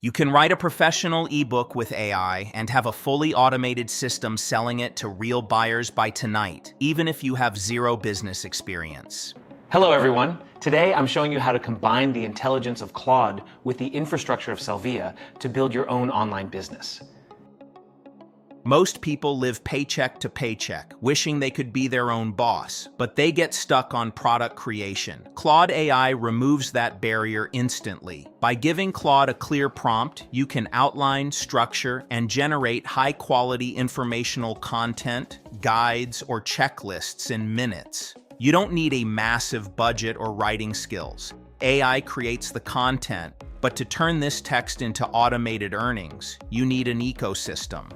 You can write a professional ebook with AI and have a fully automated system selling it to real buyers by tonight, even if you have zero business experience. Hello everyone. Today I'm showing you how to combine the intelligence of Claude with the infrastructure of Sellvia to build your own online business. Most people live paycheck to paycheck, wishing they could be their own boss, but they get stuck on product creation. Claude AI removes that barrier instantly. By giving Claude a clear prompt, you can outline, structure, and generate high-quality informational content, guides, or checklists in minutes. You don't need a massive budget or writing skills. AI creates the content, but to turn this text into automated earnings, you need an ecosystem.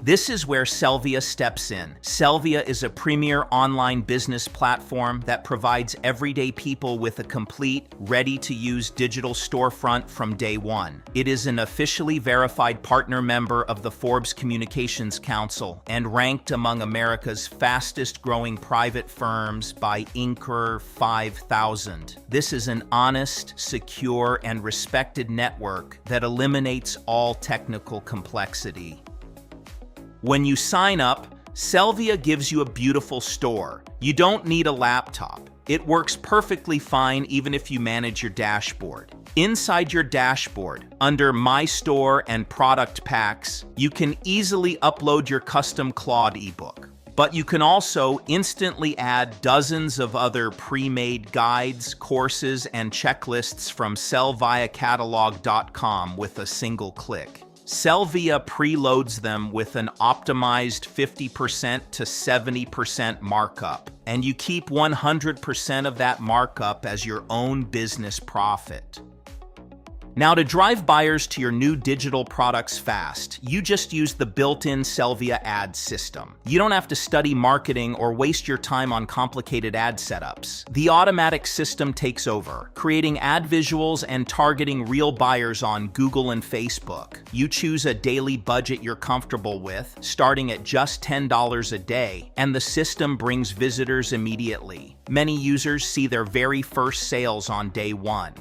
This is where Sellvia steps in. Sellvia is a premier online business platform that provides everyday people with a complete, ready-to-use digital storefront from day one. It is an officially verified partner member of the Forbes Communications Council and ranked among America's fastest-growing private firms by Inc. 5000. This is an honest, secure, and respected network that eliminates all technical complexity. When you sign up, Sellvia gives you a beautiful store. You don't need a laptop. It works perfectly fine even if you manage your dashboard. Inside your dashboard, under My Store and Product Packs, you can easily upload your custom Claude ebook. But you can also instantly add dozens of other pre-made guides, courses, and checklists from sellviacatalog.com with a single click. Sellvia preloads them with an optimized 50% to 70% markup, and you keep 100% of that markup as your own business profit. Now, to drive buyers to your new digital products fast, you just use the built-in Sellvia ad system. You don't have to study marketing or waste your time on complicated ad setups. The automatic system takes over, creating ad visuals and targeting real buyers on Google and Facebook. You choose a daily budget you're comfortable with, starting at just $10 a day, and the system brings visitors immediately. Many users see their very first sales on day one.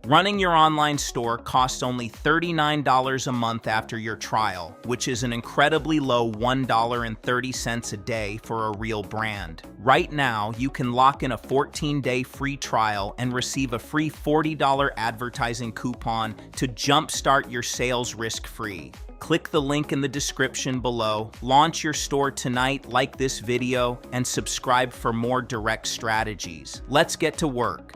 Running your online store costs only $39 a month after your trial, which is an incredibly low $1.30 a day for a real brand. Right now, you can lock in a 14-day free trial and receive a free $40 advertising coupon to jumpstart your sales risk-free. Click the link in the description below, launch your store tonight, like this video, and subscribe for more direct strategies. Let's get to work.